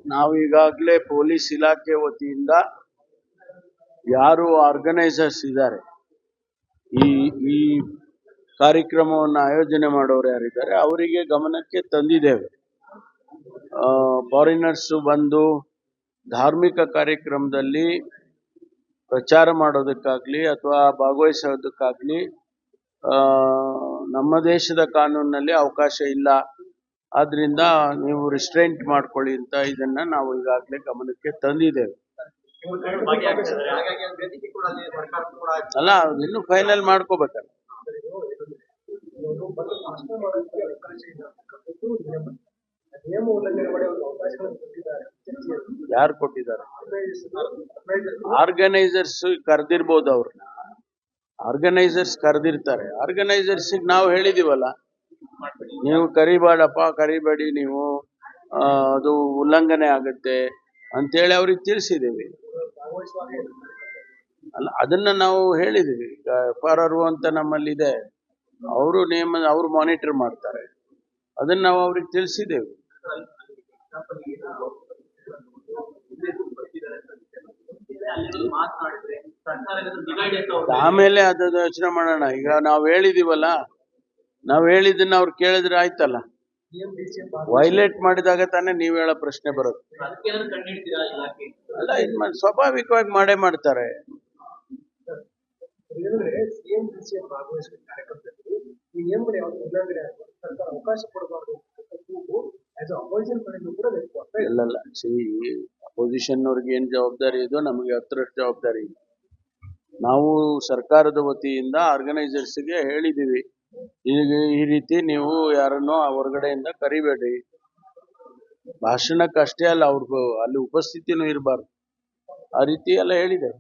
ನಾವು ಈಗಾಗಲೇ ಪೊಲೀಸ್ ಇಲಾಖೆ ವತಿಯಿಂದ ಯಾರು ಆರ್ಗನೈಸರ್ಸ್ ಇದ್ದಾರೆ, ಈ ಈ ಕಾರ್ಯಕ್ರಮವನ್ನು ಆಯೋಜನೆ ಮಾಡೋರು ಯಾರಿದ್ದಾರೆ ಅವರಿಗೆ ಗಮನಕ್ಕೆ ತಂದಿದ್ದೇವೆ. ಫಾರಿನರ್ಸ್ ಬಂದು ಧಾರ್ಮಿಕ ಕಾರ್ಯಕ್ರಮದಲ್ಲಿ ಪ್ರಚಾರ ಮಾಡೋದಕ್ಕಾಗ್ಲಿ ಅಥವಾ ಭಾಗವಹಿಸೋದಕ್ಕಾಗ್ಲಿ ನಮ್ಮ ದೇಶದ ಕಾನೂನಿನಲ್ಲಿ ಅವಕಾಶ ಇಲ್ಲ. ಆದ್ರಿಂದ ನೀವು ರಿಸ್ಟ್ರೈಂಟ್ ಮಾಡ್ಕೊಳ್ಳಿ ಅಂತ ಇದನ್ನ ನಾವು ಈಗಾಗಲೇ ಗಮನಕ್ಕೆ ತಂದಿದ್ದೇವೆ. ಅಲ್ಲ, ಇನ್ನು ಫೈನಲ್ ಮಾಡ್ಕೋಬೇಕಲ್ಲ. ಯಾರು ಕೊಟ್ಟಿದ್ದಾರೆ? ಆರ್ಗನೈಸರ್ಸ್ ಕರೆದಿರ್ಬೋದು, ಅವ್ರನ್ನ ಆರ್ಗನೈಸರ್ಸ್ ಕರೆದಿರ್ತಾರೆ. ಆರ್ಗನೈಸರ್ಸ್ ನಾವು ಹೇಳಿದೀವಲ್ಲ, ನೀವು ಕರಿಬೇಡಿ, ನೀವು ಅದು ಉಲ್ಲಂಘನೆ ಆಗುತ್ತೆ ಅಂತೇಳಿ ಅವ್ರಿಗೆ ತಿಳಿಸಿದ್ದೀವಿ. ಅಲ್ಲ, ಅದನ್ನ ನಾವು ಹೇಳಿದೀವಿ. ಈಗ FRR ಅಂತ ನಮ್ಮಲ್ಲಿ ಇದೆ, ಅವರು ಅವ್ರು ಮಾನಿಟರ್ ಮಾಡ್ತಾರೆ. ಅದನ್ನ ನಾವು ಅವ್ರಿಗೆ ತಿಳಿಸಿದ್ದೇವೆ. ಆಮೇಲೆ ಅದನ್ನ ಯೋಚನೆ ಮಾಡೋಣ. ಈಗ ನಾವು ಹೇಳಿದೀವಲ್ಲ, ನಾವು ಹೇಳಿದ್ದನ್ನ ಅವ್ರು ಕೇಳಿದ್ರೆ ಆಯ್ತಲ್ಲ. ವೈಲೇಟ್ ಮಾಡಿದಾಗ ತಾನೇ ನೀವ್ ಹೇಳೋ ಪ್ರಶ್ನೆ ಬರುತ್ತೆ. ಅಲ್ಲ, ಸ್ವಾಭಾವಿಕವಾಗಿ ಮಾಡೇ ಮಾಡ್ತಾರೆ. ಇಲ್ಲ, ಅಪೋಸಿಷನ್ ಅವ್ರಿಗೆ ಏನ್ ಜವಾಬ್ದಾರಿ ಇದೋ ನಮಗೆ 10ರಷ್ಟು ಜವಾಬ್ದಾರಿ ಇದೆ. ನಾವು ಸರ್ಕಾರದ ವತಿಯಿಂದ ಆರ್ಗನೈಸರ್ಸ್ಗೆ ಹೇಳಿದೀವಿ, ಈಗ ಈ ರೀತಿ ನೀವು ಯಾರನ್ನೋ ಹೊರಗಡೆಯಿಂದ ಕರಿಬೇಡಿ. ಭಾಷಣಕ್ಕಷ್ಟೇ ಅಲ್ಲ, ಅವ್ರಿಗೂ ಅಲ್ಲಿ ಉಪಸ್ಥಿತಿನೂ ಇರಬಾರ್ದು. ಆ ರೀತಿ ಎಲ್ಲ ಹೇಳಿದೆ.